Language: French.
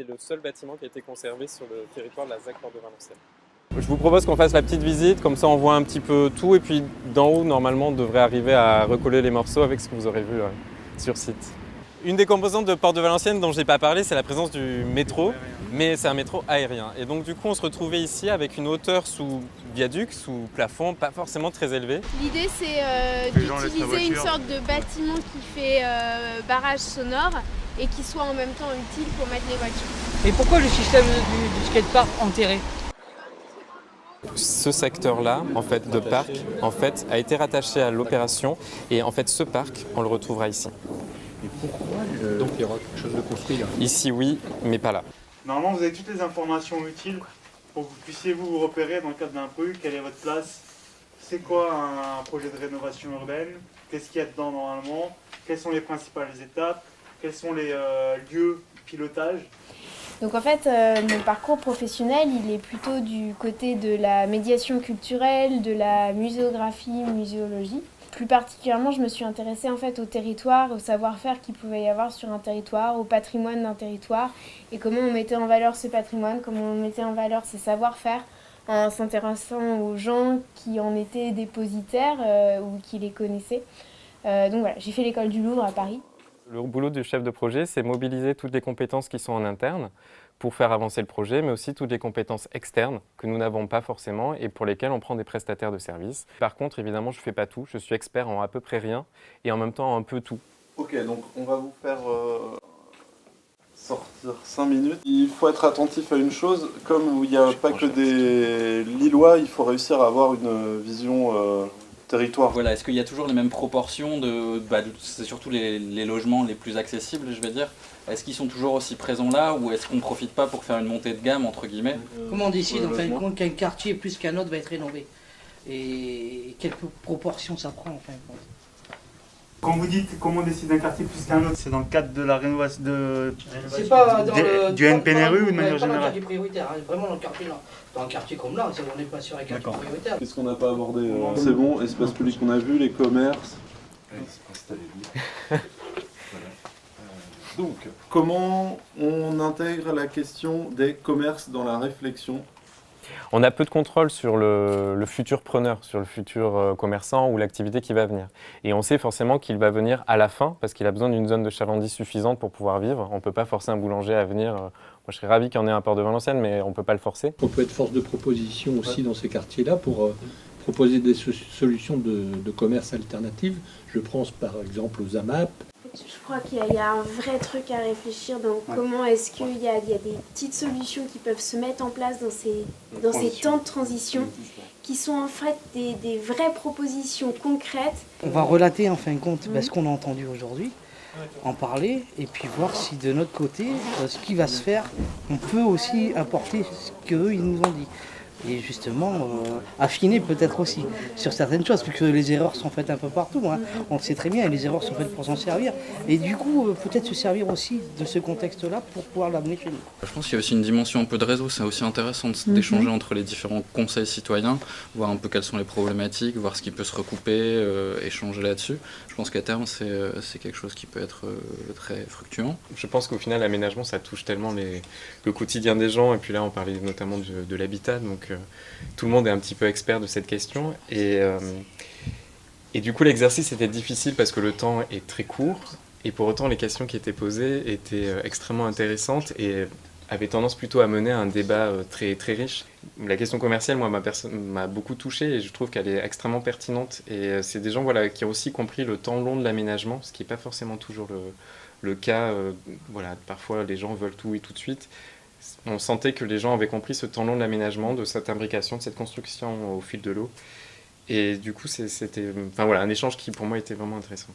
c'est le seul bâtiment qui a été conservé sur le territoire de la ZAC Porte de Valenciennes. Je vous propose qu'on fasse la petite visite, comme ça on voit un petit peu tout et puis d'en haut normalement on devrait arriver à recoller les morceaux avec ce que vous aurez vu sur site. Une des composantes de Porte de Valenciennes dont je n'ai pas parlé, c'est la présence du métro, mais c'est un métro aérien. Et donc du coup on se retrouvait ici avec une hauteur sous viaduc, sous plafond, pas forcément très élevée. L'idée c'est d'utiliser une sorte de bâtiment qui fait barrage sonore et qui soit en même temps utile pour mettre les voitures. Et pourquoi le système du skatepark enterré ? Ce secteur-là, en fait, de parc, en fait, a été rattaché à l'opération et en fait, ce parc, on le retrouvera ici. Et pourquoi donc il y aura quelque chose de construit là? Ici, oui, mais pas là. Normalement, vous avez toutes les informations utiles pour que vous puissiez vous repérer dans le cadre d'un PRU, quelle est votre place, c'est quoi un projet de rénovation urbaine, qu'est-ce qu'il y a dedans normalement, quelles sont les principales étapes, quels sont les lieux de pilotage. Donc en fait, mon parcours professionnel, il est plutôt du côté de la médiation culturelle, de la muséographie, muséologie. Plus particulièrement, je me suis intéressée en fait au territoire, au savoir-faire qu'il pouvait y avoir sur un territoire, au patrimoine d'un territoire et comment on mettait en valeur ce patrimoine, comment on mettait en valeur ces savoir-faire en s'intéressant aux gens qui en étaient dépositaires ou qui les connaissaient. Donc voilà, j'ai fait l'école du Louvre à Paris. Le boulot du chef de projet, c'est mobiliser toutes les compétences qui sont en interne pour faire avancer le projet, mais aussi toutes les compétences externes que nous n'avons pas forcément et pour lesquelles on prend des prestataires de services. Par contre, évidemment, je ne fais pas tout. Je suis expert en à peu près rien et en même temps un peu tout. Ok, donc on va vous faire sortir 5 minutes. Il faut être attentif à une chose, comme il n'y a pas que des Lillois, il faut réussir à avoir une vision territoire. Voilà, est-ce qu'il y a toujours les mêmes proportions c'est surtout les logements les plus accessibles, je vais dire. Est-ce qu'ils sont toujours aussi présents là ou est-ce qu'on ne profite pas pour faire une montée de gamme, entre guillemets? Comment on décide en fin de compte qu'un quartier plus qu'un autre va être rénové? Et quelle proportion ça prend en fin de compte? Quand vous dites comment on décide d'un quartier plus qu'un autre, c'est dans le cadre de la rénovation C'est pas dans du NPNRU ou de manière pas dans le générale? quartier prioritaire, hein, vraiment dans le quartier là. Dans un quartier comme là, on n'est pas sur un quartier prioritaire. Qu'est-ce qu'on n'a pas abordé C'est bon, espace public qu'on a vu, les commerces. Installez-vous. Donc, comment on intègre la question des commerces dans la réflexion? On a peu de contrôle sur le futur preneur, sur le futur commerçant ou l'activité qui va venir. Et on sait forcément qu'il va venir à la fin parce qu'il a besoin d'une zone de chalandise suffisante pour pouvoir vivre. On ne peut pas forcer un boulanger à venir. Moi, je serais ravi qu'il y en ait un Porte de Valenciennes, mais on ne peut pas le forcer. On peut être force de proposition aussi dans ces quartiers-là pour proposer des solutions de commerce alternatives. Je pense par exemple aux AMAP. Je crois qu'il y a un vrai truc à réfléchir dans comment est-ce qu'il y a des petites solutions qui peuvent se mettre en place dans ces temps de transition qui sont en fait des vraies propositions concrètes. On va relater en fin de compte ce qu'on a entendu aujourd'hui, en parler et puis voir si de notre côté, ce qui va se faire, on peut aussi apporter ce qu'eux ils nous ont dit. Et justement, affiner peut-être aussi sur certaines choses, puisque les erreurs sont faites un peu partout, hein. On le sait très bien, et les erreurs sont faites pour s'en servir. Et du coup, peut-être se servir aussi de ce contexte-là pour pouvoir l'amener chez nous. Je pense qu'il y a aussi une dimension un peu de réseau, c'est aussi intéressant d'échanger entre les différents conseils citoyens, voir un peu quelles sont les problématiques, voir ce qui peut se recouper, échanger là-dessus. Je pense qu'à terme, c'est quelque chose qui peut être très fructueux. Je pense qu'au final, l'aménagement, ça touche tellement le quotidien des gens. Et puis là, on parlait notamment de l'habitat, donc tout le monde est un petit peu expert de cette question. Et du coup, l'exercice était difficile parce que le temps est très court. Et pour autant, les questions qui étaient posées étaient extrêmement intéressantes et avaient tendance plutôt à mener à un débat très, très riche. La question commerciale, moi, m'a beaucoup touché et je trouve qu'elle est extrêmement pertinente. Et c'est des gens qui ont aussi compris le temps long de l'aménagement, ce qui n'est pas forcément toujours le cas. Parfois, les gens veulent tout et tout de suite. On sentait que les gens avaient compris ce temps long de l'aménagement, de cette imbrication, de cette construction au fil de l'eau. Et du coup, c'était un échange qui, pour moi, était vraiment intéressant.